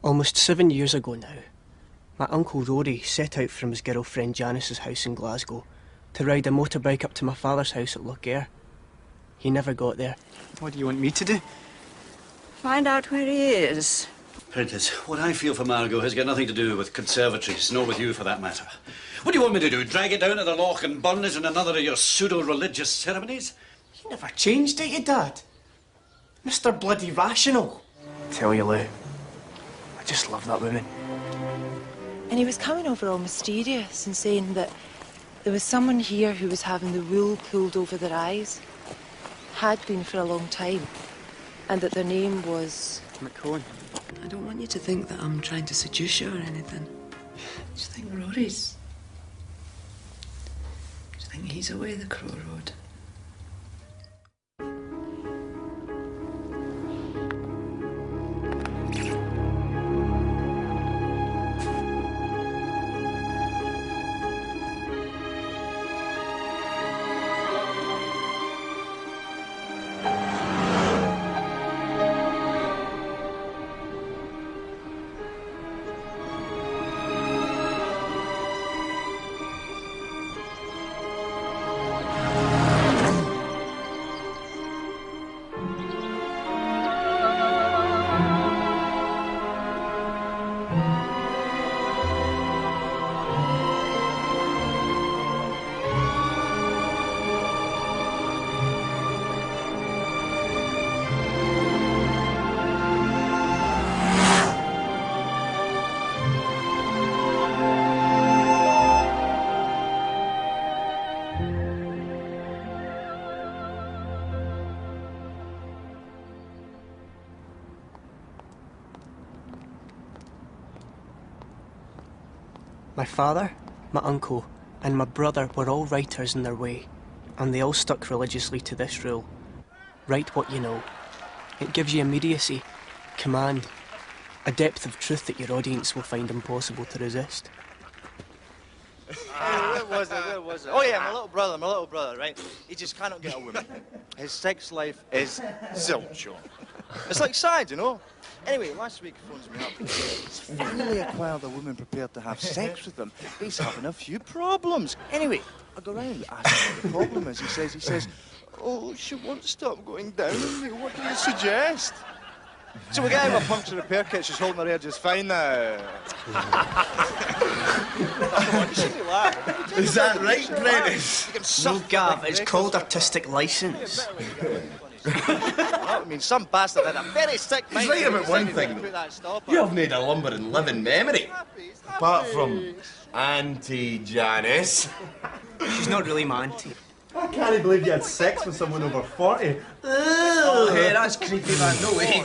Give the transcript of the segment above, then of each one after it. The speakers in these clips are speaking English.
Almost 7 years ago now, my uncle Rory set out from his girlfriend Janice's house in Glasgow to ride a motorbike up to my father's house at Lochair. He never got there. What do you want me to do? Find out where he is. Prentice, what I feel for Margot has got nothing to do with conservatories, nor with you for that matter. What do you want me to do, drag it down to the loch and burn it in another of your pseudo-religious ceremonies? You never changed, did you, Dad? Mr. Bloody Rational. Tell you, Lou, I just love that woman. And he was coming over all mysterious and saying that there was someone here who was having the wool pulled over their eyes. Had been for a long time. And that their name was... McCone. I don't want you to think that I'm trying to seduce you or anything. Just think Rory's... Just think he's away the Crow Road. My father, my uncle, and my brother were all writers in their way, and they all stuck religiously to this rule. Write what you know. It gives you immediacy, command, a depth of truth that your audience will find impossible to resist. Where was it? Oh yeah, my little brother, right? He just cannot get a woman. His sex life is zilch. It's like science, you know? Anyway, last week he phones me up. He's finally acquired a woman prepared to have sex with him. He's having a few problems. Anyway, I go round asking what the problem is. He says, oh, she won't stop going down on me. What do you suggest? So we get out of a puncture repair kit. She's holding her hair just fine now. You shouldn't laugh. Is that right, Prentice? No, Gav, it's called artistic license. I mean, some bastard had a very sick mind. He's right about one thing. You have made a lumbering living memory. Apart from Auntie Janice. She's not really my auntie. I can't believe you had sex with someone over 40. Oh, hey, that's creepy, man. No way.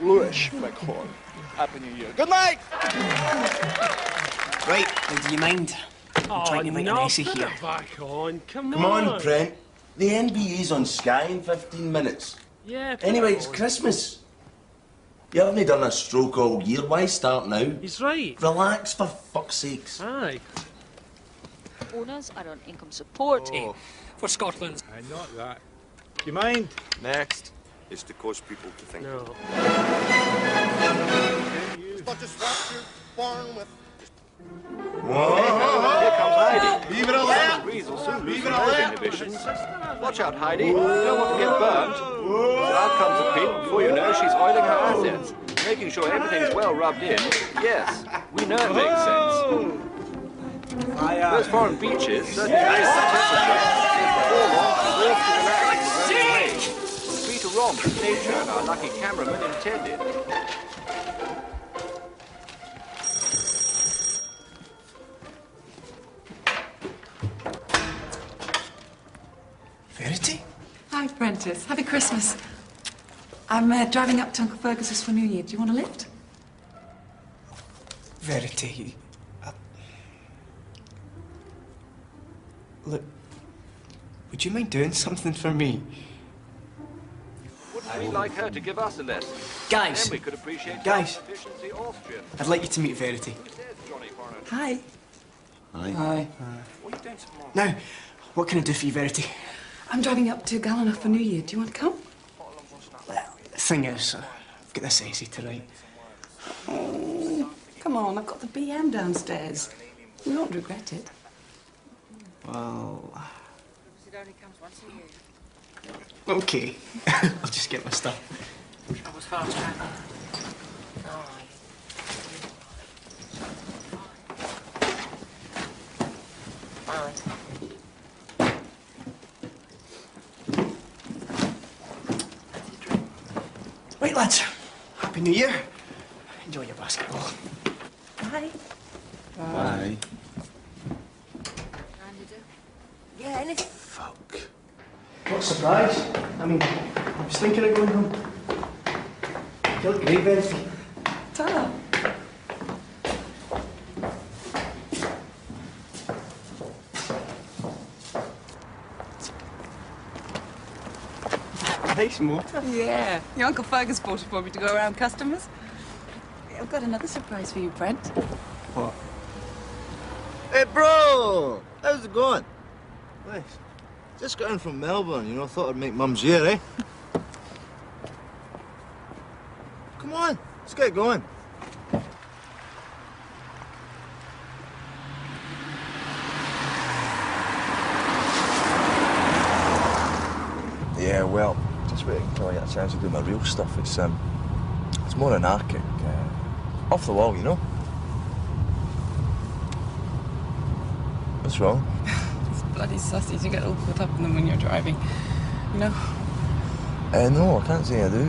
Lewis McCone. Happy New Year. Good night! Right, now do you mind? I'm trying to make an essay put here. it back on. Come on, Brent. The NBA's on Sky in 15 minutes. Yeah. Anyway, it's Christmas. You haven't done a stroke all year. Why start now? He's right. Relax, for fuck's sakes. Aye. Owners are on income support for Scotland. Not that. Do you mind? Next is to cause people to think. No. But just wrap your barn with... Whoa! Here comes Heidi. Leave it alone. Breeze will soon lose those inhibitions. Watch out, Heidi. You don't want to get burnt. So out comes the queen. Before you know, she's oiling her assets, making sure everything's well rubbed in. Yes, we know it makes sense. Those foreign beaches certainly raise the temperature. Before long, serve to relax the very way. Free to romp as nature and our lucky cameraman intended. Verity? Hi, Prentice. Happy Christmas. I'm driving up to Uncle Fergus's for New Year. Do you want a lift? Verity, look, would you mind doing something for me? Wouldn't we like her to give us a lesson? Guys! Then we could appreciate Guys! efficiency Austrian. I'd like you to meet Verity. Hi. Hi. Hi. Now, what can I do for you, Verity? I'm driving up to Gallina for New Year. Do you want to come? Well, the thing is, I've got this essay to write. Oh, come on, I've got the BM downstairs. You won't regret it. Well... Okay. I'll just get my stuff. I was fast travel. Right, lads. Happy New Year. Enjoy your basketball. Bye. Bye. Yeah, anything. Fuck. What a surprise. I mean, I was thinking of going home. You look great, Benji. Ta. Nice motor. Yeah. Your Uncle Fergus bought it for me to go around customers. I've got another surprise for you, Brent. What? Hey, bro! How's it going? Nice. Just got in from Melbourne, you know, thought I'd make Mum's year, eh? Come on, let's get going. Yeah, well, just wait until I get a chance to do my real stuff. It's more anarchic. Off the wall, you know? What's wrong? It's bloody sussy to get all caught up in them when you're driving. You know? No, I can't say I do.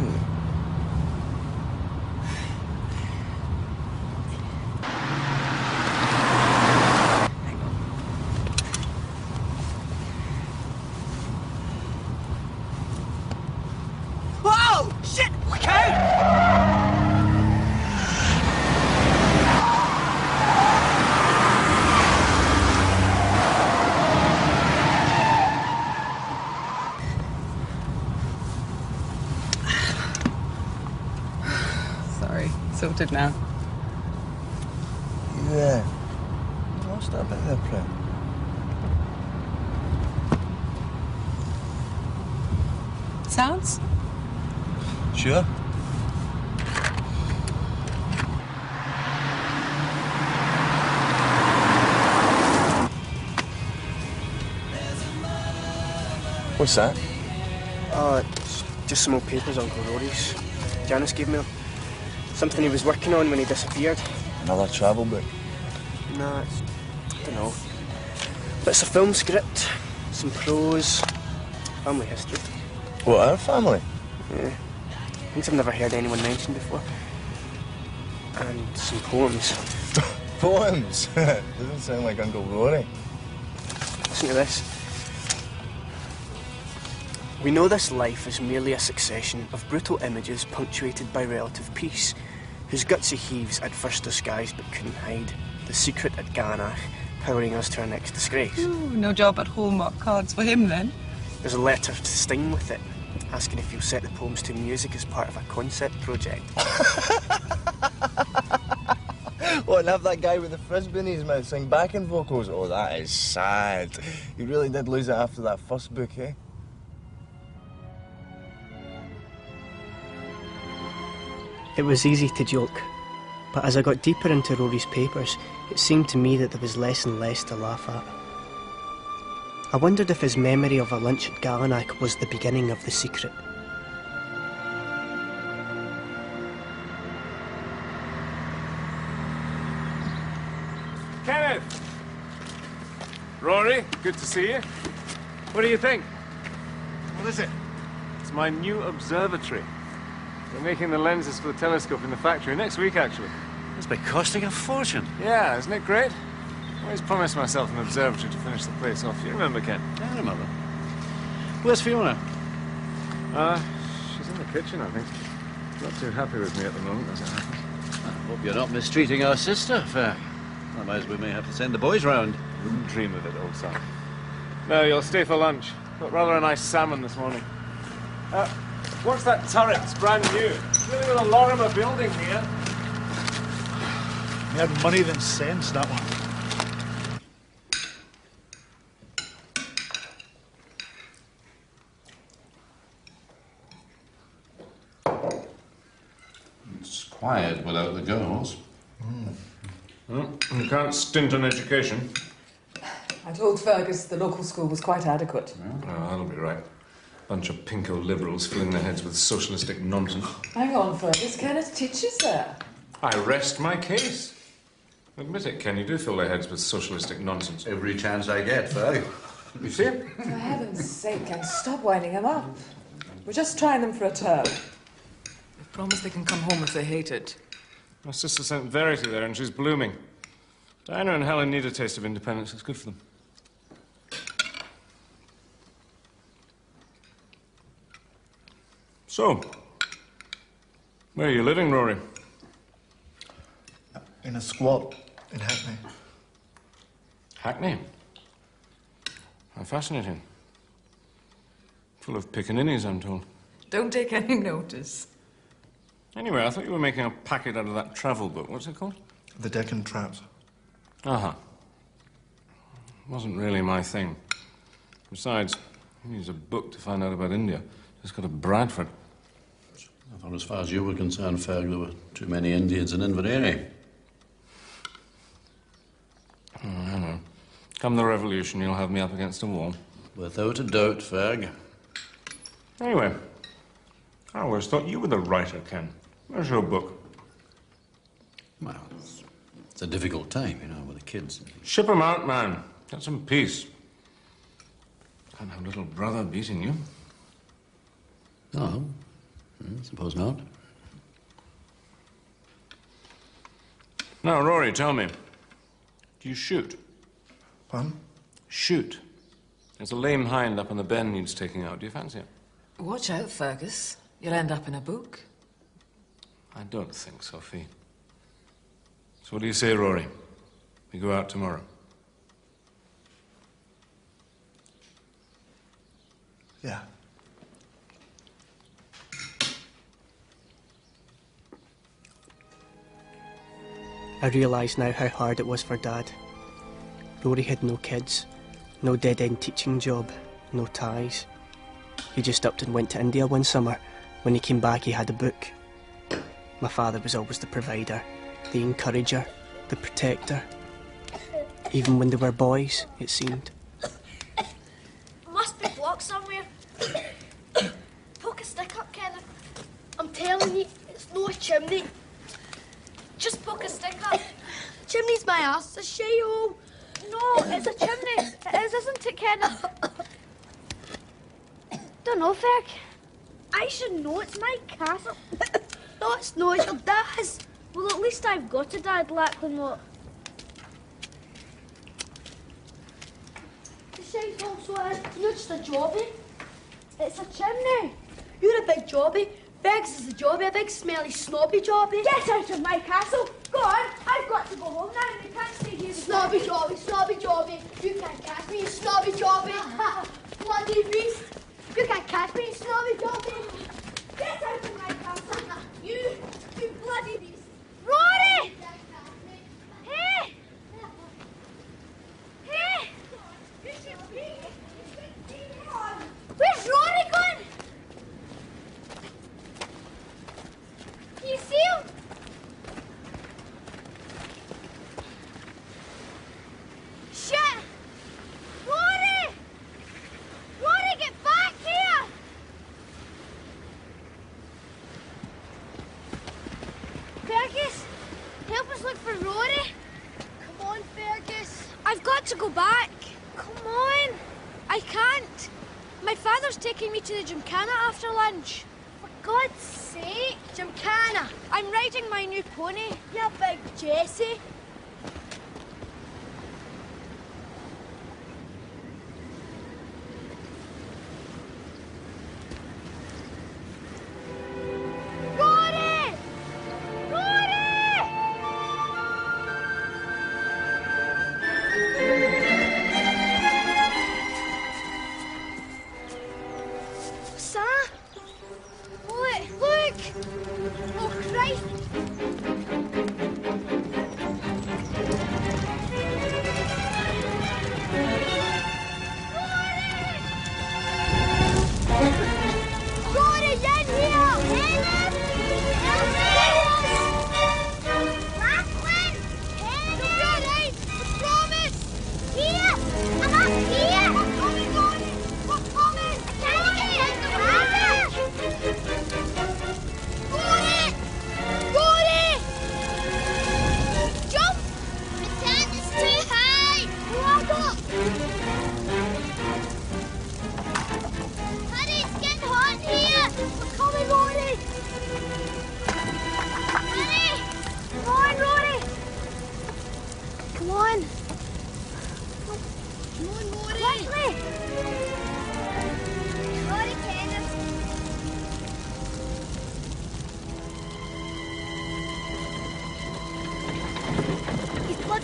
Whoa! Shit! Look out! Sorry. Sorted now. Yeah. Lost that bit there, Prem. Sounds? Sure. What's that? It's just some old papers Uncle Rory's. Janice gave me them. Something he was working on when he disappeared. Another travel book. Nah, it's... I don't know. But it's a film script, some prose, family history. What, our family? Yeah. Things I've never heard anyone mention before. And some poems. Poems? Doesn't sound like Uncle Rory. Listen to this. We know this life is merely a succession of brutal images punctuated by relative peace, whose gutsy heaves at first disguised but couldn't hide the secret at Ganach, powering us to our next disgrace. Ooh, no job at Hallmark cards for him then. There's a letter to Sting with it, asking if you'll set the poems to music as part of a concept project. What, and have that guy with the frisbee in his mouth sing backing vocals? Oh, that is sad. You really did lose it after that first book, eh? It was easy to joke, but as I got deeper into Rory's papers, it seemed to me that there was less and less to laugh at. I wondered if his memory of a lunch at Galanack was the beginning of the secret. Kenneth! Rory, good to see you. What do you think? What is it? It's my new observatory. We're making the lenses for the telescope in the factory next week, actually. It's been costing a fortune. Yeah, isn't it great? I always promised myself an observatory to finish the place off. You remember, Ken? I remember. Where's Fiona? She's in the kitchen, I think. Not too happy with me at the moment, as it happens. I hope you're not mistreating our sister, Fer. Otherwise we may have to send the boys round. Wouldn't dream of it, old son. No, you'll stay for lunch. Got rather a nice salmon this morning. What's that turret? It's brand new. It's really with a Lorimer building here. He had money than sense, that one. quiet without the girls. Well, you can't stint on education. I told Fergus the local school was quite adequate. Oh, that'll be right. Bunch of pinko liberals filling their heads with socialistic nonsense. Hang on, Fergus. Kenneth teaches there. I rest my case. Admit it, Ken, you do fill their heads with socialistic nonsense. Every chance I get, Ferg. You see it? For heaven's sake, Ken, stop winding him up. We're just trying them for a term. They've promised they can come home if they hate it. My sister sent Verity there and she's blooming. Diana and Helen need a taste of independence. It's good for them. So, where are you living, Rory? In a squat in Hackney. Hackney? How fascinating. Full of pickaninnies, I'm told. Don't take any notice. Anyway, I thought you were making a packet out of that travel book. What's it called? The Deccan Traps. Uh-huh. Wasn't really my thing. Besides, you use a book to find out about India. Just go to Bradford. I thought as far as you were concerned, Ferg, there were too many Indians in Inverness. Oh, I know. Come the revolution, you'll have me up against a wall. Without a doubt, Ferg. Anyway, I always thought you were the writer, Ken. Where's your book? Well, it's a difficult time, you know, with the kids. Ship 'em out, man. Get some peace. Can't have little brother beating you. No, I suppose not. Now, Rory, tell me. Do you shoot? Pardon? Shoot. There's a lame hind up on the bend needs taking out. Do you fancy it? Watch out, Fergus. You'll end up in a book. I don't think, Sophie. So what do you say, Rory? We go out tomorrow. Yeah. I realise now how hard it was for Dad. Rory had no kids, no dead-end teaching job, no ties. He just upped and went to India one summer. When he came back, he had a book. My father was always the provider, the encourager, the protector. Even when they were boys, it seemed. Must be blocked somewhere. Poke a stick up, Kenneth. I'm telling you, it's no chimney. Just poke a stick up. Chimney's my ass, it's a shy hole. No, it's a chimney. It is, isn't it, Kenneth? Don't know, Ferg. I should know, it's my castle. No, it's not, it's your dad's. Well, at least I've got a dad, likely not. The shy's also is. You're just a jobby. It's a chimney. You're a big jobby. Fergus is a jobby, a big smelly snobby jobby. Get out of my castle! Go on, I've got to go home now and you can't stay here. Snobby jobby, snobby jobby. You can't catch me, you snobby jobby. Bloody beast. You can't catch me, you snobby jobby. Get out of my castle. You bloody beast. Rory! Hey! Hey! Where's Rory gone? Can you see him? Shit! Rory! Rory, get back here! Fergus, help us look for Rory. Come on, Fergus. I've got to go back. Come on. I can't. My father's taking me to the Gymkhana after lunch. For God's sake, Gymkhana. I'm riding my new pony. You big Jessie. Rory! Rory! What's that? Look! Oh, Christ!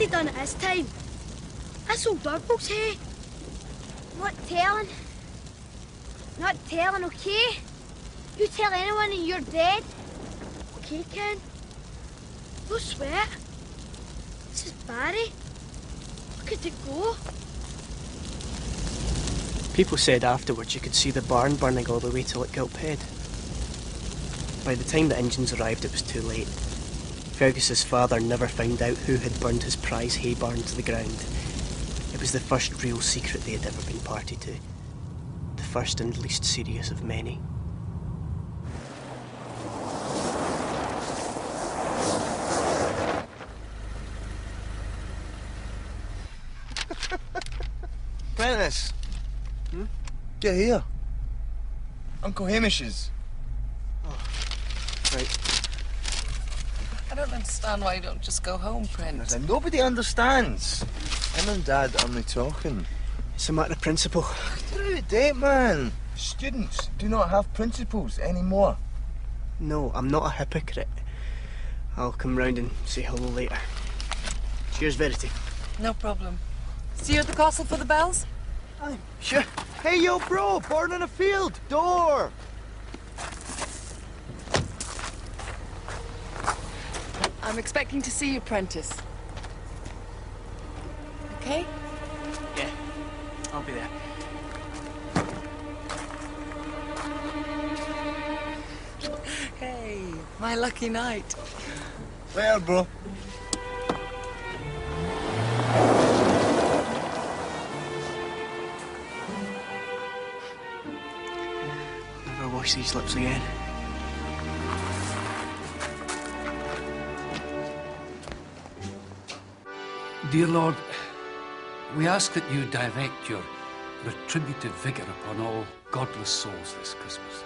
Daddy done it this time. That's old Douglas, hey? Not telling. Not telling, okay? You tell anyone and you're dead. Okay, Ken? No sweat. This is Barry. Look at it go. People said afterwards you could see the barn burning all the way to Gilphead. By the time the engines arrived, it was too late. Fergus's father never found out who had burned his prize hay barn to the ground. It was the first real secret they had ever been party to. The first and least serious of many. Prentice. Get here. Uncle Hamish's. Right. I don't understand why you don't just go home, Prentice. Nobody understands. Him and Dad are only talking. It's a matter of principle. Through the date, man. Students do not have principles anymore. No, I'm not a hypocrite. I'll come round and say hello later. Cheers, Verity. No problem. See you at the castle for the bells? Aye, sure. Hey, yo, bro, born in a field. Door. I'm expecting to see you, Prentice. Okay? Yeah, I'll be there. Hey, my lucky night. Where, bro? Never wash these lips again. Dear Lord, we ask that you direct your retributive vigour upon all godless souls this Christmas,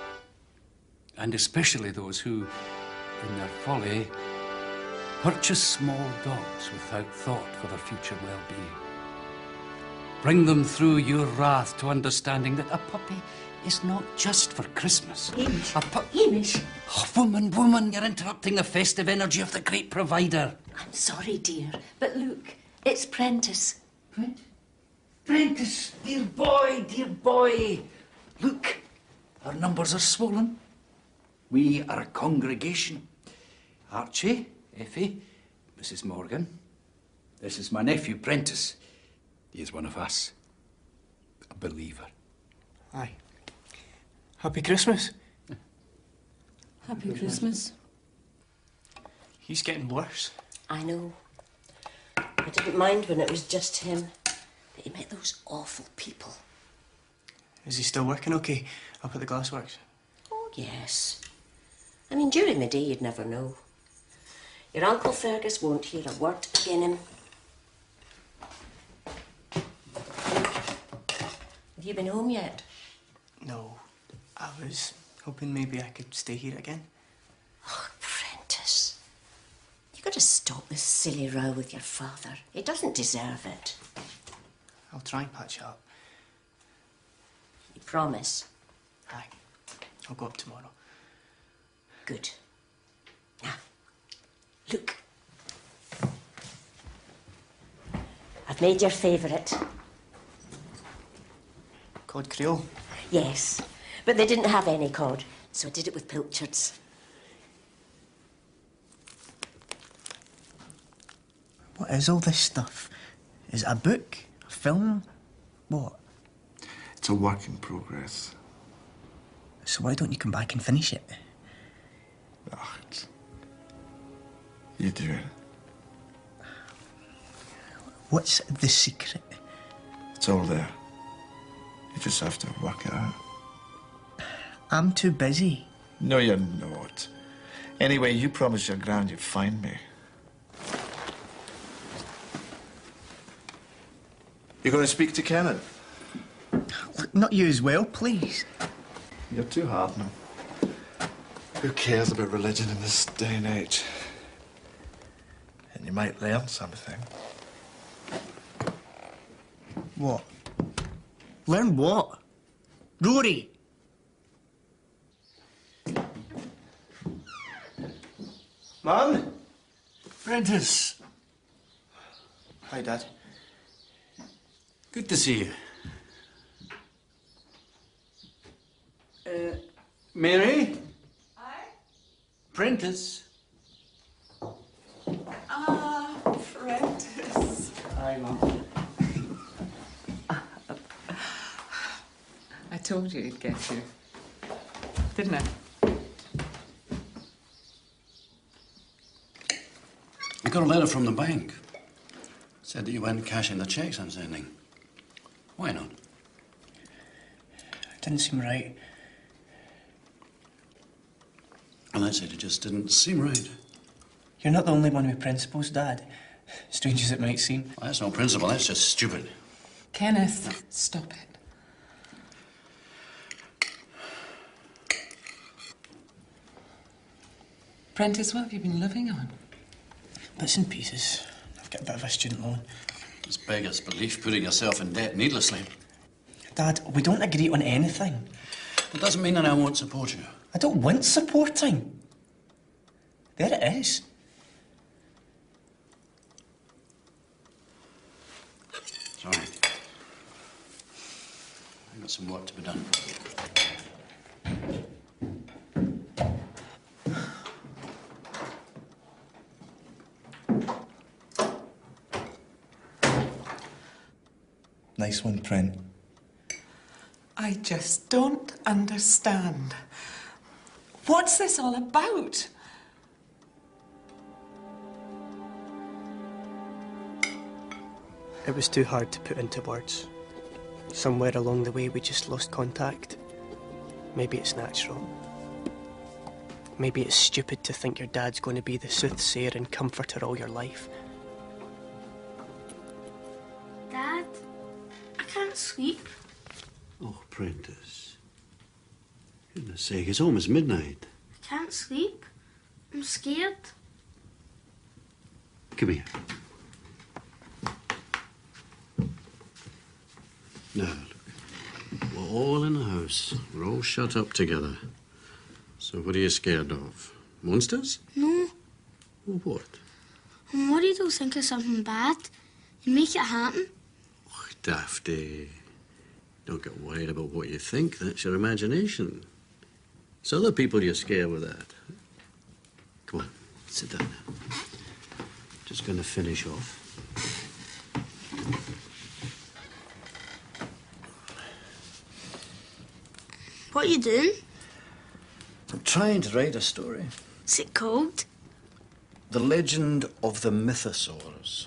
and especially those who, in their folly, purchase small dogs without thought for their future well-being. Bring them through your wrath to understanding that a puppy is not just for Christmas. Hamish. Hamish! Oh, woman, you're interrupting the festive energy of the great provider. I'm sorry, dear, but look, it's Prentice. Prentice, dear boy. Look, our numbers are swollen. We are a congregation. Archie, Effie, Mrs. Morgan. This is my nephew, Prentice. He is one of us. A believer. Aye. Happy Christmas. Happy Christmas. He's getting worse. I know. I didn't mind when it was just him. But he met those awful people. Is he still working okay up at the glassworks? Oh, yes. I mean, during the day, you'd never know. Your Uncle Fergus won't hear a word again him. Have you been home yet? No. I was hoping maybe I could stay here again. Oh, Prentice. You've got to stop this silly row with your father. He doesn't deserve it. I'll try and patch it up. You promise? Aye. I'll go up tomorrow. Good. Now, look. I've made your favourite. Cod Creole? Yes, but they didn't have any cod, so I did it with pilchards. What is all this stuff? Is it a book? A film? What? It's a work in progress. So why don't you come back and finish it? Ach, you do it. What's the secret? It's all there. You just have to work it out. I'm too busy. No, you're not. Anyway, you promised your gran you'd find me. You're going to speak to Kenneth? Look, not you as well, please. You're too hard on him. Who cares about religion in this day and age? And you might learn something. What? Learn what? Rory! Mum? Prentice. Hi, Dad. Good to see you. Mary? Aye? Prentice? Ah, Prentice. Aye, Mum. I told you he'd get you. Didn't I? I got a letter from the bank. Said that you weren't cashing the checks I'm sending. Why not? It didn't seem right. And I said it just didn't seem right. You're not the only one with principles, Dad. Strange as it might seem. Well, that's no principle, that's just stupid. Kenneth, stop it. Prentice, what have you been living on? Bits and pieces. I've got a bit of a student loan. It's beggar's belief putting yourself in debt needlessly. Dad, we don't agree on anything. It doesn't mean that I won't support you. I don't want supporting. There it is. It's all right. I've got some work to be done. Nice one, Prent. I just don't understand. What's this all about? It was too hard to put into words. Somewhere along the way, we just lost contact. Maybe it's natural. Maybe it's stupid to think your dad's going to be the soothsayer and comforter all your life. Dad, I can't sleep. Oh, Prentice. Goodness sake, it's almost midnight. I can't sleep. I'm scared. Come here. Now, look. We're all in the house. We're all shut up together. So what are you scared of? Monsters? No, Well, what? I'm worried I'll think of something bad and make it happen. Oh, Dafty. Don't get worried about what you think. That's your imagination. It's other people you're scared with that. Come on, sit down now. Just going to finish off. What are you doing? I'm trying to write a story. What's it called? The Legend of the Mythosaurs.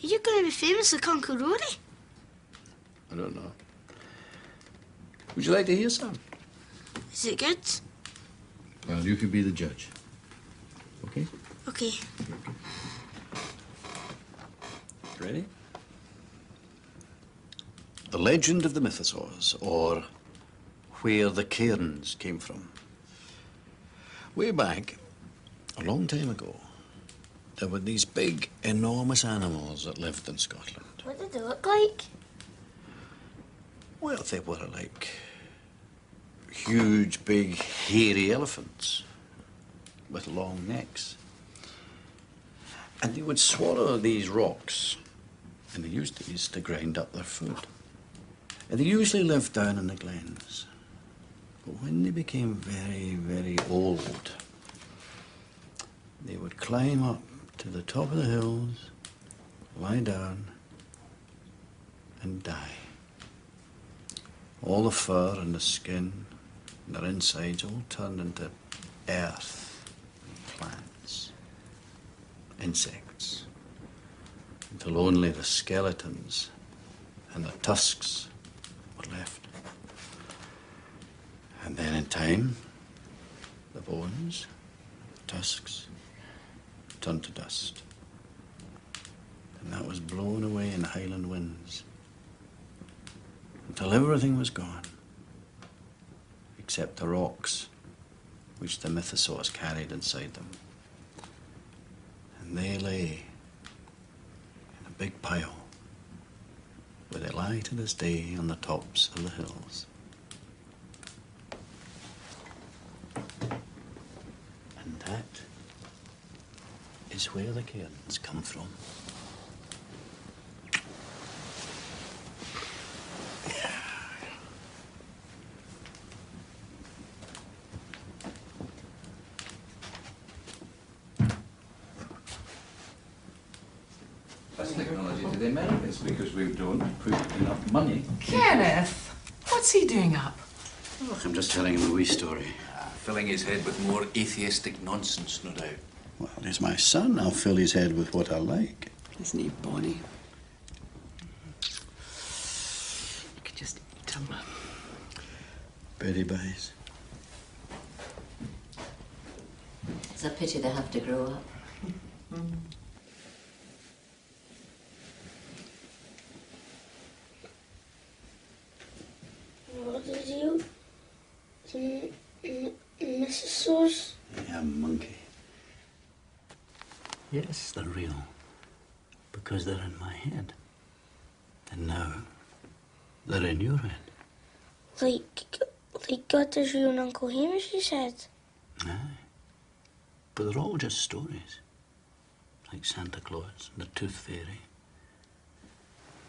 Are you going to be famous like Uncle Rory? I don't know. Would you like to hear some? Is it good? Well, you could be the judge. Okay? Okay. Ready? The Legend of the Mythosaurs, or Where the Cairns Came From. Way back, a long time ago, there were these big, enormous animals that lived in Scotland. What did they look like? Well, they were like huge, big, hairy elephants with long necks. And they would swallow these rocks, and they used these to grind up their food. And they usually lived down in the glens. But when they became very, very old, they would climb up to the top of the hills, lie down, and die. All the fur and the skin and their insides all turned into earth, plants, insects, until only the skeletons and the tusks were left. And then in time, the bones, the tusks, turned to dust. And that was blown away in highland winds until everything was gone, except the rocks which the mythosaurs carried inside them. And they lay in a big pile where they lie to this day on the tops of the hills. And that is where the cairns come from. this technology to the Americans because we don't put enough money. Kenneth, what's he doing up? Look, I'm just telling him a wee story. Filling his head with more atheistic nonsense, no doubt. Well, he's my son. I'll fill his head with what I like. Isn't he bonny? You could just eat him. Betty buys. It's a pity they have to grow up. What did you... Mrs. Sauce? Yeah, monkey. Yes, they're real. Because they're in my head. And now, they're in your head. Like God is real and Uncle Hamish, you said? Aye. But they're all just stories. Like Santa Claus and the Tooth Fairy.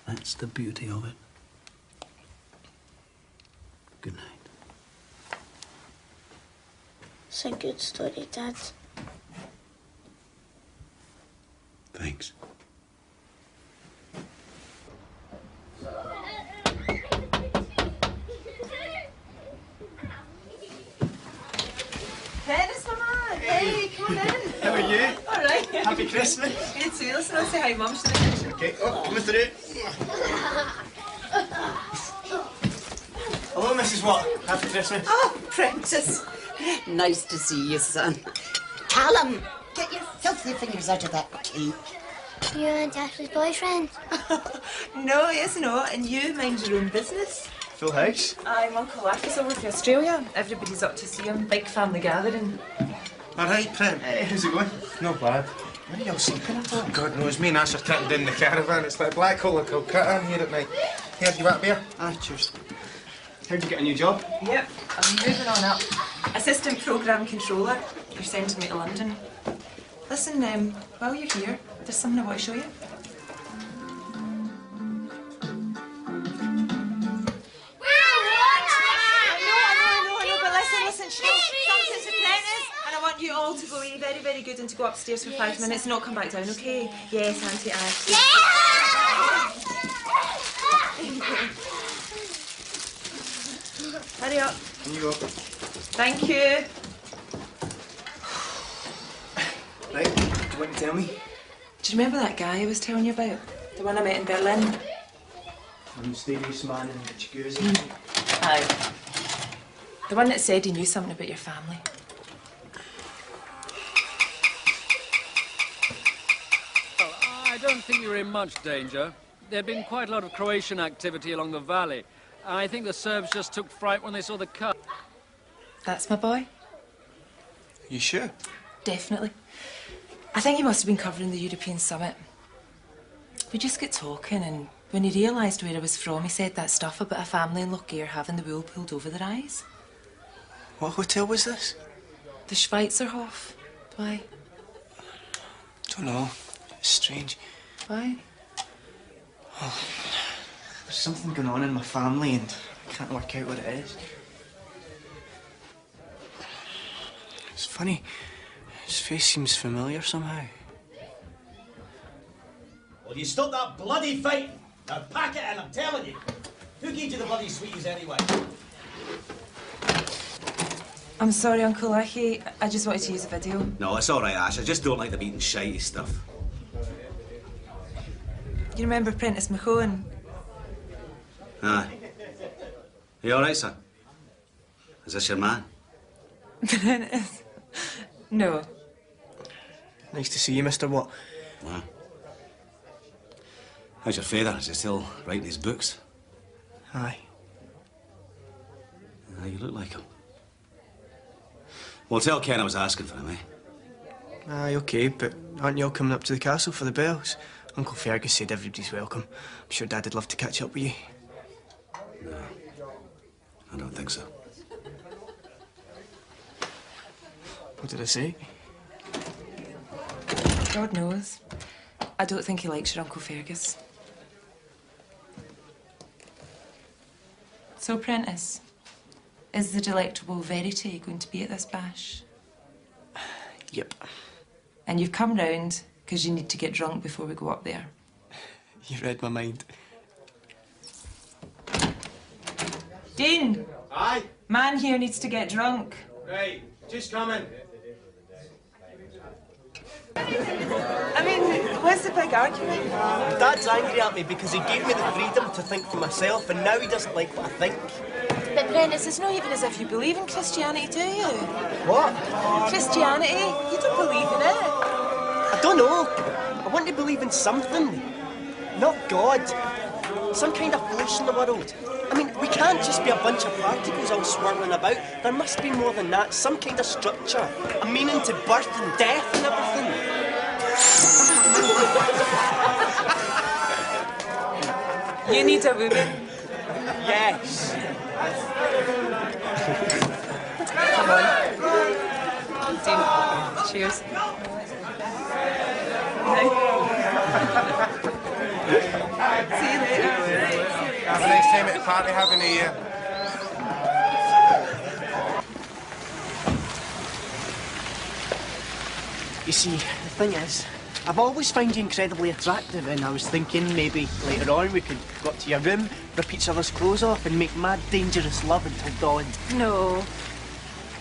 That's the beauty of it. Good night. It's a good story, Dad. Thanks. Dennis, my man. Hey, come on in. How are you? All right. Happy Christmas. Good too. Listen, I'll say hi, Mum. She's in the kitchen. Okay, oh, coming through. Hello, Mrs. Watt. Happy Christmas. Oh, Prentice. Nice to see you, son. Callum, get your filthy fingers out of that cake. You and Ashley's boyfriend? No, it's not. And you mind your own business. Full house. I'm Uncle Arthur's over to Australia. Everybody's up to see him. Big family gathering. All right, Prem. Hey, how's it going? Not bad. Where are y'all sleeping? I thought. God knows, me and Ash are cutting in the caravan. It's like black hole in Calcutta here at night. Here, you want a beer? Aye, cheers. How'd you get a new job? Yep, I'm moving on up. Assistant Programme Controller. You're sending me to London. Listen, while you're here, there's something I want to show you. I know, but listen, something's apprentice, and I want you all to go very, very good and to go upstairs for 5 minutes and not come back down, okay? Yes, Auntie Ash. Hurry up. Can you go? Thank you. Right, do you want to tell me? Do you remember that guy I was telling you about? The one I met in Berlin? The mysterious man in the jacuzzi. Aye. The one that said he knew something about your family. Well, I don't think you're in much danger. There'd been quite a lot of Croatian activity along the valley. I think the Serbs just took fright when they saw the cut. That's my boy. You sure? Definitely. I think he must have been covering the European summit. We just got talking, and when he realised where I was from, he said that stuff about a family in Lochgare having the wool pulled over their eyes. What hotel was this? The Schweizerhof. Why? Don't know. It's strange. Why? Oh, there's something going on in my family and I can't work out what it is. It's funny. His face seems familiar somehow. Well, you stop that bloody fighting. Now pack it in, I'm telling you. Who gave you the bloody sweeties anyway? I'm sorry, Uncle Lecky. I just wanted to use a video. No, it's all right, Ash. I just don't like them eating shitey stuff. You remember Prentice Mahone? Aye. You all right, son? Is this your man? Prentice? No. Nice to see you, Mr. Watt. Wow. How's your father? Is he still writing his books? Aye. You look like him. Well, tell Ken I was asking for him, eh? Aye, okay, but aren't you all coming up to the castle for the bells? Uncle Fergus said everybody's welcome. I'm sure Dad'd love to catch up with you. No, I don't think so. What did I say? God knows. I don't think he likes your Uncle Fergus. So, Prentice, is the delectable Verity going to be at this bash? Yep. And you've come round because you need to get drunk before we go up there? You read my mind. Dean! Aye? Man here needs to get drunk. Right, just coming. I mean, what's the big argument? Dad's angry at me because he gave me the freedom to think for myself, and now he doesn't like what I think. But Prentice, it's not even as if you believe in Christianity, do you? What? Christianity? You don't believe in it? I don't know. I want to believe in something. Not God. Some kind of force in the world. I mean, we can't just be a bunch of particles all swirling about. There must be more than that. Some kind of structure. A meaning to birth and death and everything. You need a woman. Yes. Come on. Dean, cheers. See you later. Have a nice time at the party, Happy New Year. You see, the thing is, I've always found you incredibly attractive, and I was thinking maybe later on we could go up to your room, rip each other's clothes off, and make mad, dangerous love until dawn. No.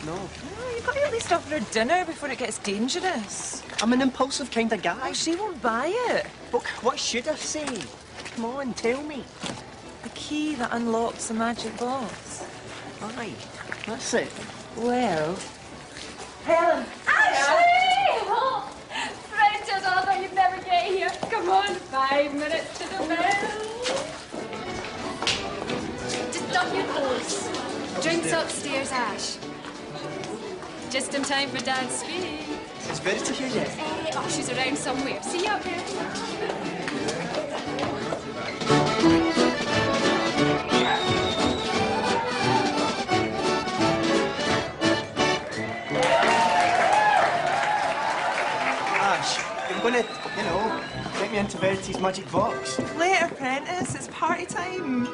No. Oh, you've got to at least offer her dinner before it gets dangerous. I'm an impulsive kind of guy. Oh, she won't buy it. But what should I say? Come on, tell me. The key that unlocks the magic box. Aye, that's it. Well... Helen! Ashley! Oh, Brendan, I thought you'd never get here. Come on, 5 minutes to the bell. Just dump your clothes. Drinks upstairs, Ash. Just in time for Dad's speech. Is Verity here yet? Oh, she's around somewhere. See you up there. I'm gonna, you know, get me into Verity's magic box. Later, Prentice. It's party time.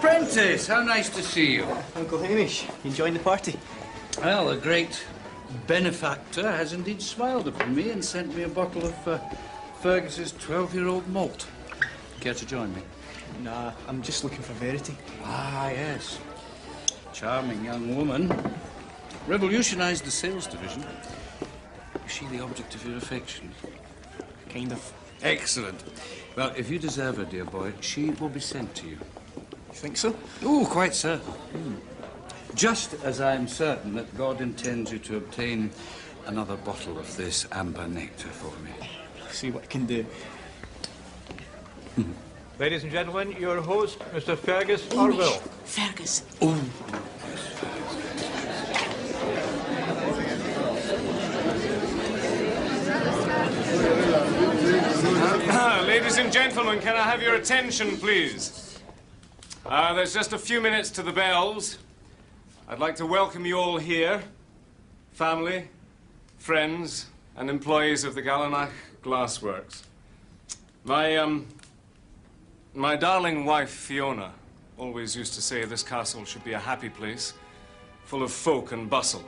Prentice, how nice to see you. Uncle Hamish, you enjoying the party? Well, a great benefactor has indeed smiled upon me and sent me a bottle of Fergus's 12-year-old malt. Care to join me? Nah, I'm just looking for Verity. Ah, yes. Charming young woman. Revolutionised the sales division. Is she the object of your affection? Kind of. Excellent. Well, if you deserve her, dear boy, she will be sent to you. You think so? Oh, quite certain. Just as I'm certain that God intends you to obtain another bottle of this amber nectar for me. I'll see what I can do. Ladies and gentlemen, your host, Mr. Fergus Orville. Fergus. Oh. Ladies and gentlemen, can I have your attention, please? There's just a few minutes to the bells. I'd like to welcome you all here, family, friends, and employees of the Gallenach Glassworks. My darling wife, Fiona, always used to say this castle should be a happy place, full of folk and bustle.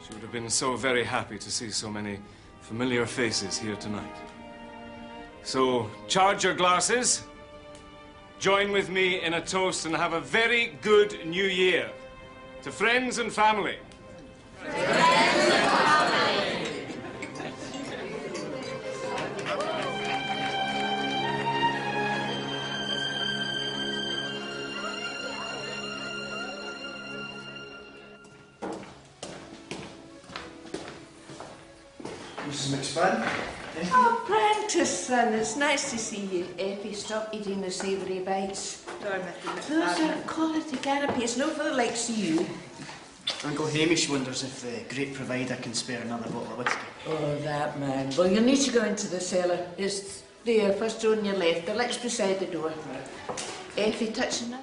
She would have been so very happy to see so many familiar faces here tonight. So, charge your glasses, join with me in a toast, and have a very good New Year. To friends and family. Mrs. McSpadden? Oh, Prentice, son, it's nice to see you. Effie, stop eating the savoury bites. Those are quality canapes, no for the likes of you. Uncle Hamish wonders if the great provider can spare another bottle of whiskey. Oh, that man. Well, you need to go into the cellar. It's there, first door on your left, the lights beside the door. Effie, touch another.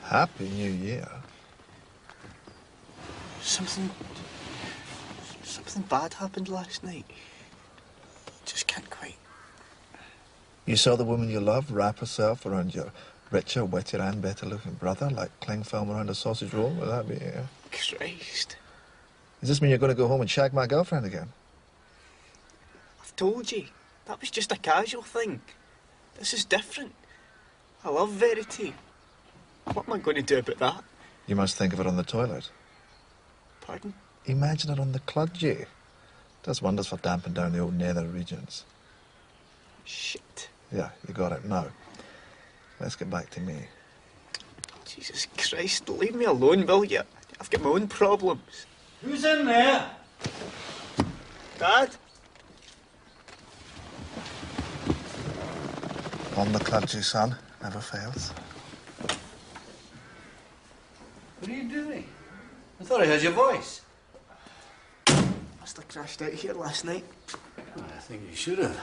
Happy New Year. Something bad happened last night. Just can't quite. You saw the woman you love wrap herself around your richer, wittier and better-looking brother like cling film around a sausage roll? Would that be it? Christ. Does this mean you're going to go home and shag my girlfriend again? I've told you. That was just a casual thing. This is different. I love Verity. What am I going to do about that? You must think of it on the toilet. Pardon? Imagine it on the cludgy. Does wonders for damping down the old nether regions. Shit. Yeah, you got it. Now, let's get back to me. Jesus Christ, leave me alone, will you? I've got my own problems. Who's in there? Dad? On the cludgy, son. Never fails. What are you doing? I thought I heard your voice. Must have crashed out here last night. Well, I think you should have.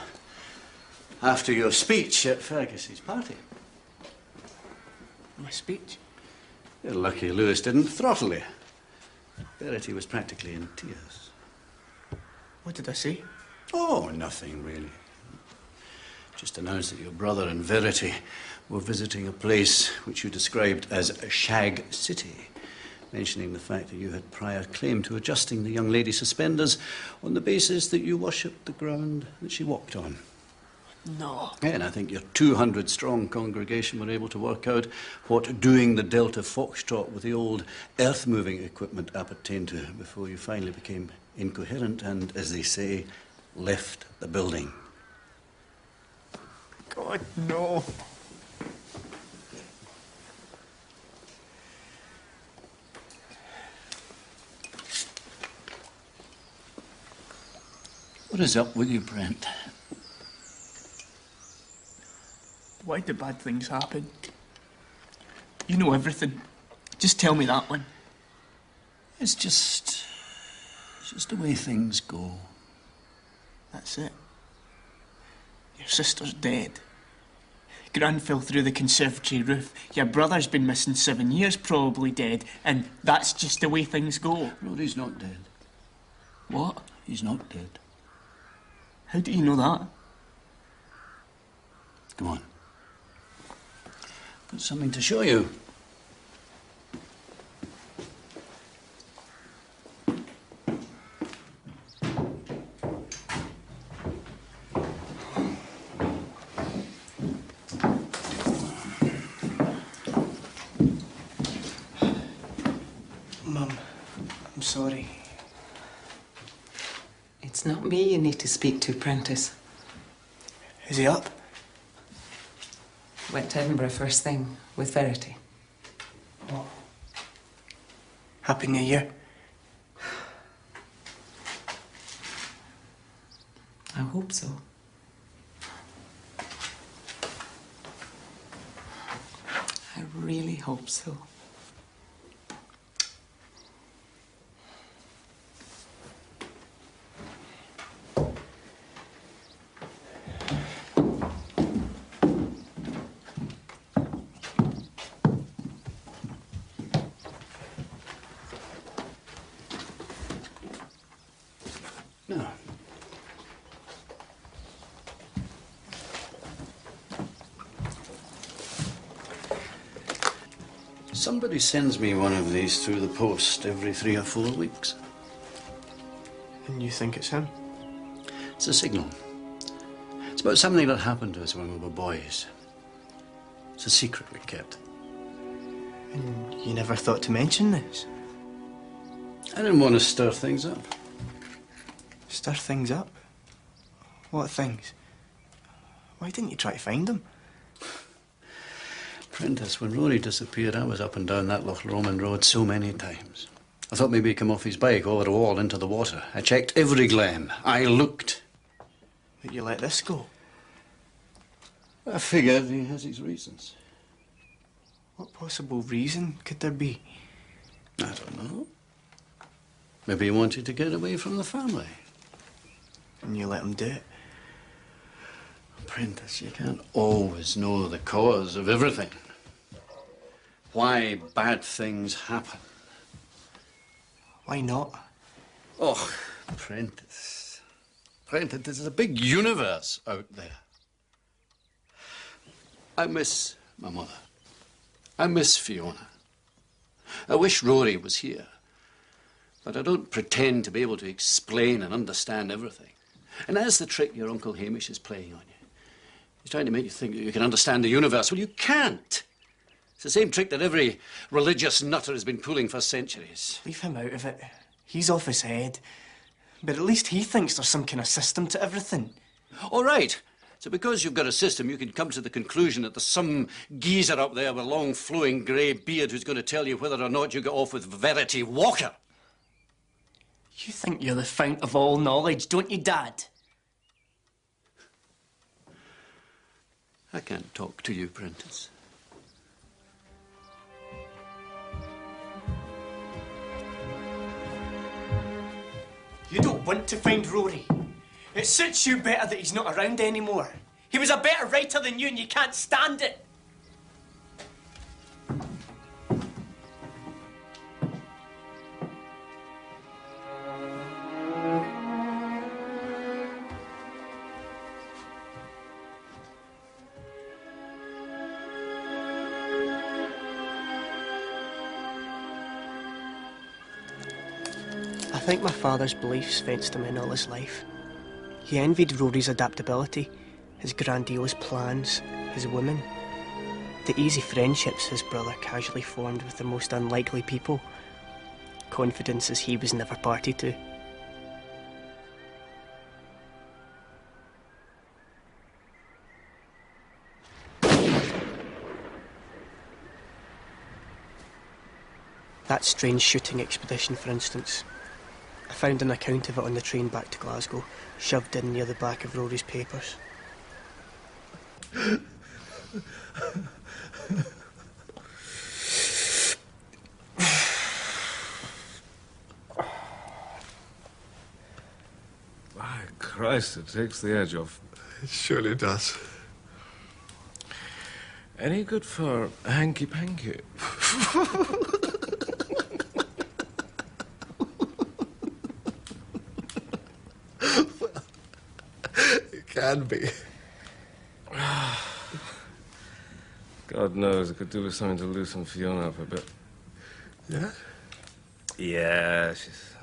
After your speech at Fergus's party. My speech? You're lucky Lewis didn't throttle you. Verity was practically in tears. What did I say? Oh, nothing really. Just announced that your brother and Verity were visiting a place which you described as a shag city, mentioning the fact that you had prior claim to adjusting the young lady's suspenders on the basis that you worshipped the ground that she walked on. No. Yeah, and I think your 200-strong congregation were able to work out what doing the Delta Foxtrot with the old earth-moving equipment appertained to before you finally became incoherent and, as they say, left the building. God, no. What is up with you, Brent? Why do bad things happen? You know everything. Just tell me that one. It's just the way things go. That's it. Your sister's dead. Gran fell through the conservatory roof. Your brother's been missing 7 years, probably dead. And that's just the way things go. Rory's not dead. What? He's not dead. How do you know that? Come on. Got something to show you. Mum, I'm sorry. It's not me you need to speak to, Prentice. Is he up? Went to Edinburgh first thing with Verity. Oh. Happy New Year. I hope so. I really hope so. No. Somebody sends me one of these through the post every 3 or 4 weeks. And you think it's him? It's a signal. It's about something that happened to us when we were boys. It's a secret we kept. And you never thought to mention this? I didn't want to stir things up. Stir things up? What things? Why didn't you try to find them? Prentice, when Rory disappeared, I was up and down that Loch Lomond road so many times. I thought maybe he'd come off his bike over a wall into the water. I checked every glen. I looked. But you let this go? I figured he has his reasons. What possible reason could there be? I don't know. Maybe he wanted to get away from the family. And you let him do it? Prentice, you can't always know the cause of everything. Why bad things happen. Why not? Oh, Prentice. Prentice, there's a big universe out there. I miss my mother. I miss Fiona. I wish Rory was here. But I don't pretend to be able to explain and understand everything. And that's the trick your Uncle Hamish is playing on you. He's trying to make you think that you can understand the universe. Well, you can't. It's the same trick that every religious nutter has been pulling for centuries. Leave him out of it. He's off his head. But at least he thinks there's some kind of system to everything. All right. So because you've got a system, you can come to the conclusion that there's some geezer up there with a long flowing grey beard who's going to tell you whether or not you got off with Verity Walker. You think you're the fount of all knowledge, don't you, Dad? I can't talk to you, Prentice. You don't want to find Rory. It suits you better that he's not around anymore. He was a better writer than you and you can't stand it. I think my father's beliefs fenced him in all his life. He envied Rory's adaptability, his grandiose plans, his women, the easy friendships his brother casually formed with the most unlikely people, confidences he was never party to. That strange shooting expedition, for instance. I found an account of it on the train back to Glasgow, shoved in near the back of Rory's papers. My Christ, it takes the edge off. It surely does. Any good for hanky-panky? Can be. God knows, it could do with something to loosen Fiona up a bit. Yeah? Yeah, she's...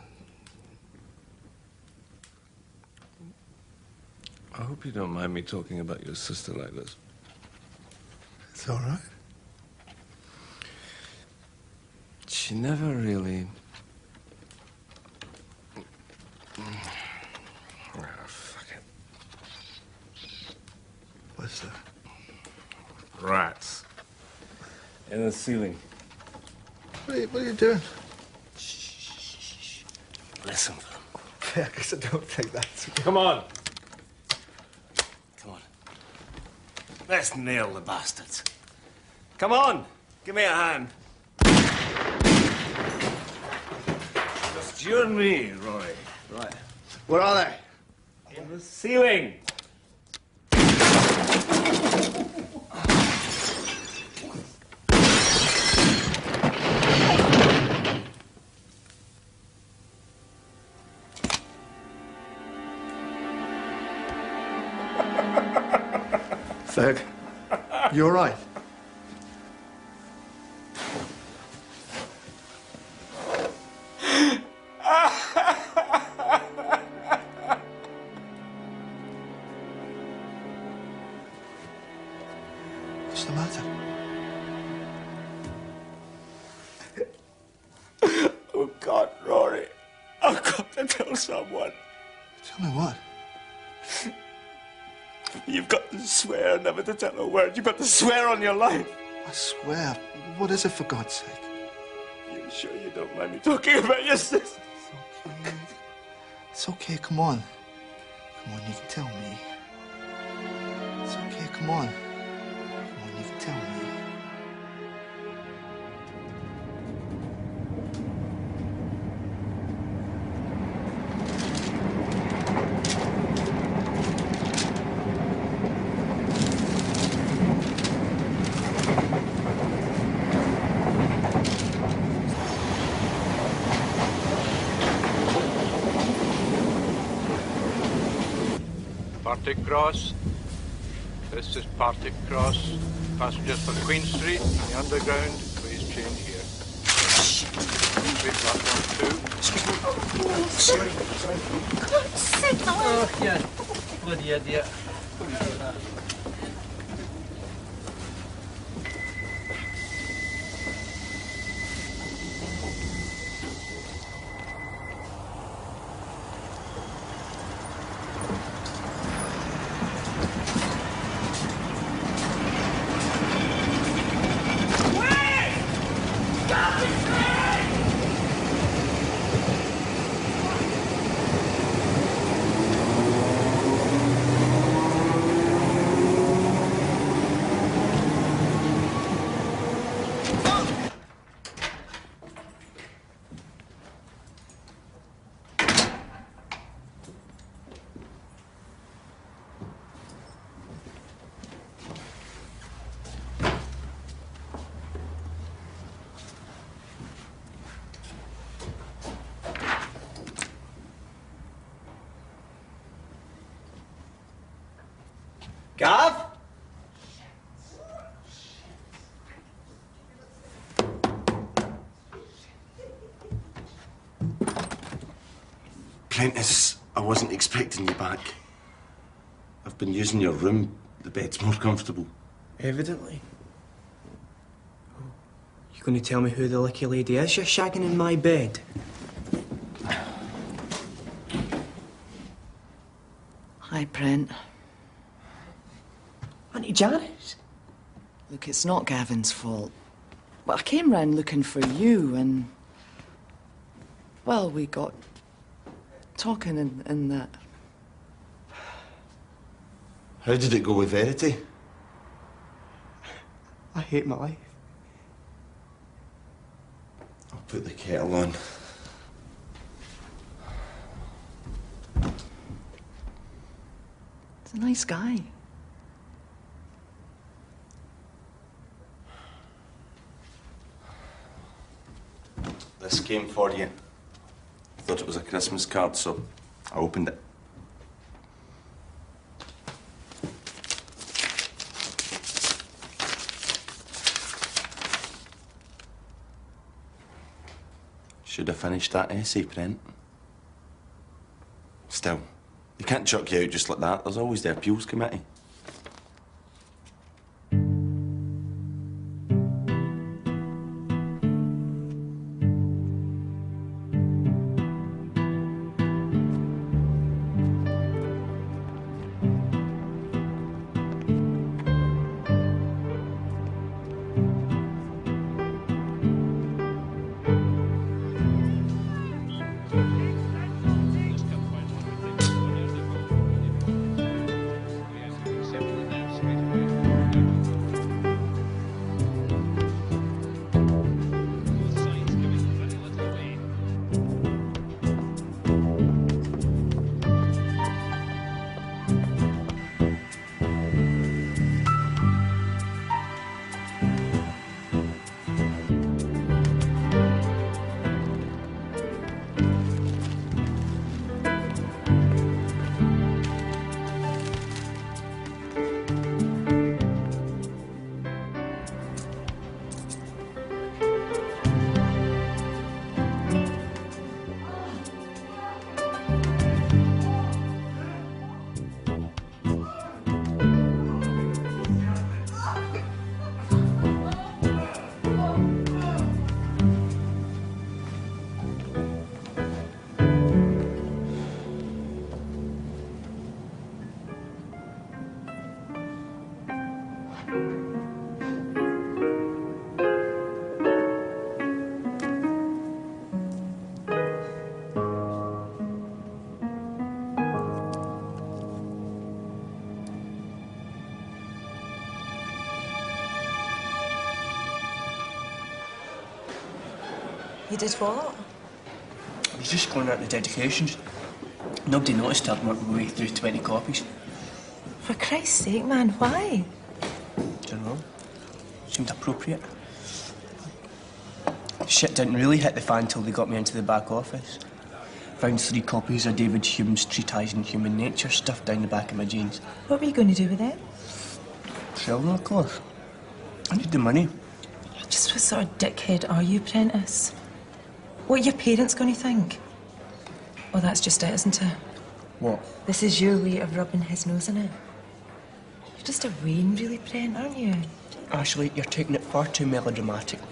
I hope you don't mind me talking about your sister like this. It's all right. She never really... What's that? Rats. In the ceiling. What are you doing? Listen for them. I guess I don't think that's... Come on. Let's nail the bastards. Come on, give me a hand. Just you and me, Rory. Right. Where are they? In the ceiling. Ferg, you all right? What's the matter? Oh, God, Rory. I've got to tell someone. Tell me what? You've got to swear never to tell a word. You've got to swear on your life. I swear. What is it, for God's sake? You're sure you don't mind me talking about your sister? It's okay, come on. Come on, you can tell me. It's okay, come on. Come on, you can tell me. Partick Cross. This is Partick Cross. Passengers for Queen Street and the Underground, please change here. Street platform 2. Sorry. God's sake, Oh, yeah. Bloody idiot. Gav? Prentice, I wasn't expecting you back. I've been using your room. The bed's more comfortable. Evidently. You going to tell me who the lucky lady is you're shagging in my bed? Hi, Brent. Auntie Janice? Look, it's not Gavin's fault. But I came round looking for you and... well, we got talking and that. How did it go with Verity? I hate my life. I'll put the kettle on. He's a nice guy. This came for you. I thought it was a Christmas card, so I opened it. Should have finished that essay, Brent. Still, they can't chuck you out just like that. There's always the appeals committee. You did what? I was just going out the dedications. Nobody noticed I'd worked my way through 20 copies. For Christ's sake, man, why? Don't know. Seemed appropriate. Shit didn't really hit the fan till they got me into the back office. Found 3 copies of David Hume's treatise on human nature stuffed down the back of my jeans. What were you going to do with them? Sell them, of course. I need the money. Just what sort of dickhead are you, Prentice? What are your parents going to think? Well, that's just it, isn't it? What? This is your way of rubbing his nose in it. You're just a Wayne, really, Brent, aren't you? Ashley, you're taking it far too melodramatically.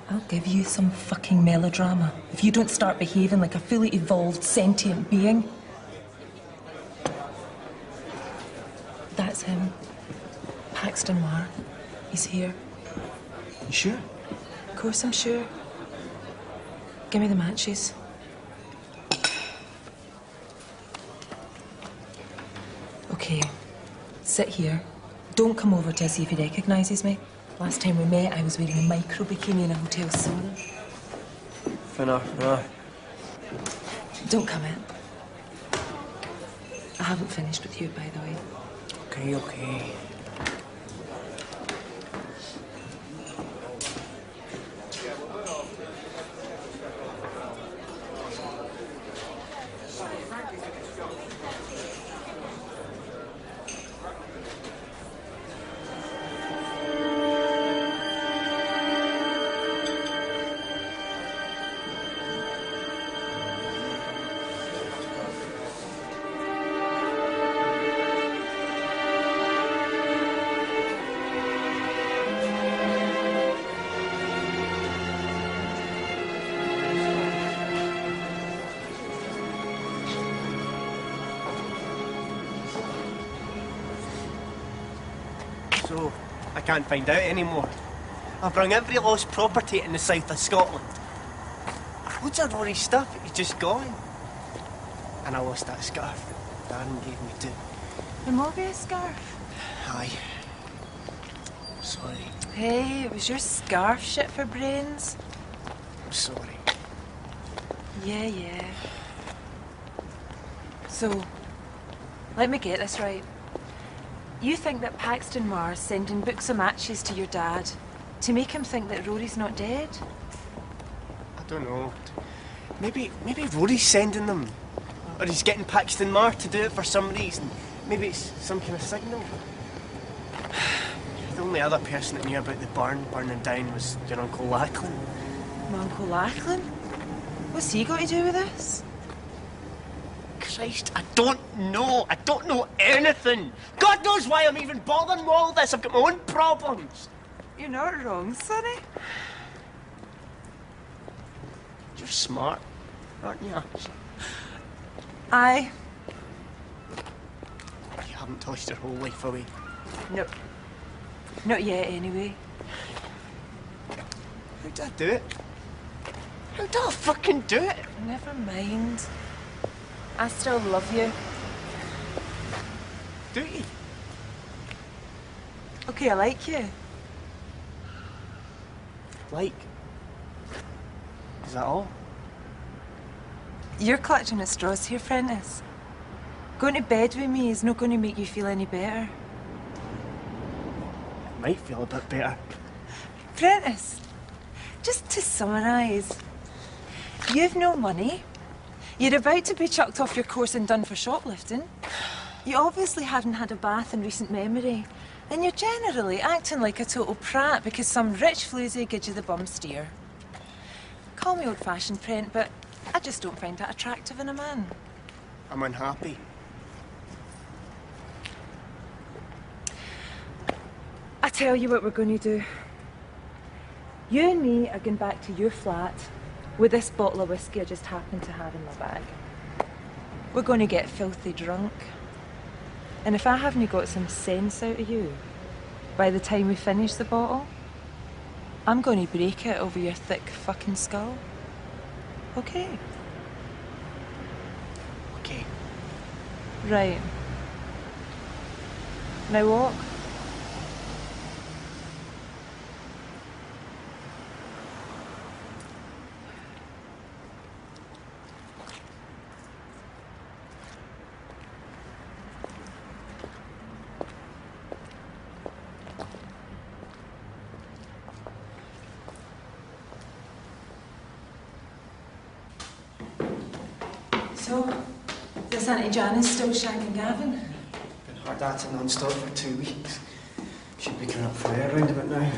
I'll give you some fucking melodrama if you don't start behaving like a fully evolved, sentient being. That's him. Paxton War. He's here. You sure? Of course I'm sure. Give me the matches. Okay, sit here. Don't come over till I see if he recognises me. Last time we met, I was wearing a micro bikini in a hotel sauna. Fair enough. Don't come in. I haven't finished with you, by the way. Okay. So, I can't find out anymore. I've rung every lost property in the south of Scotland. Loads of Rory's stuff, he's just gone. And I lost that scarf Darren gave me too. The Mobius scarf? Aye. Sorry. Hey, it was your scarf shit for brains. I'm sorry. Yeah. So, let me get this right. You think that Paxton Marr's sending books of matches to your dad to make him think that Rory's not dead? I don't know. Maybe Rory's sending them. Or he's getting Paxton Marr to do it for some reason. Maybe it's some kind of signal. The only other person that knew about the barn burning down was your Uncle Lachlan. My Uncle Lachlan? What's he got to do with this? Christ, I don't know. I don't know anything. God knows why I'm even bothering with all this. I've got my own problems. You're not wrong, Sonny. You're smart, aren't you? Aye. You haven't tossed your whole life away. No. Not yet, anyway. How did I do it? How did I fucking do it? Never mind. I still love you. Do you? Okay, I like you. Like? Is that all? You're clutching at straws here, Prentice. Going to bed with me is not going to make you feel any better. It might feel a bit better. Prentice, just to summarise, you've no money. You're about to be chucked off your course and done for shoplifting. You obviously haven't had a bath in recent memory. And you're generally acting like a total prat because some rich floozy gives you the bum steer. Call me old-fashioned, Prent, but I just don't find that attractive in a man. I'm unhappy. I tell you what we're going to do. You and me are going back to your flat with this bottle of whiskey I just happened to have in my bag. We're going to get filthy drunk. And if I haven't got some sense out of you, by the time we finish the bottle, I'm going to break it over your thick fucking skull. Okay? Okay. Right. Now walk. So, this Auntie Janice still shagging Gavin? Been hard at it non-stop for 2 weeks. Should be coming up for air round about now.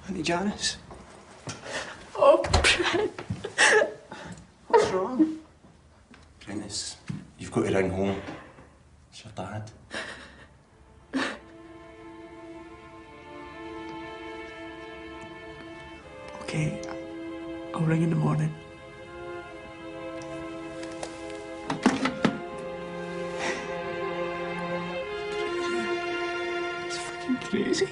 Auntie Janice? Oh, Brent. What's wrong? Prentice, you've got to ring home. It's your dad. Okay, I'll ring in the morning. It's fucking crazy.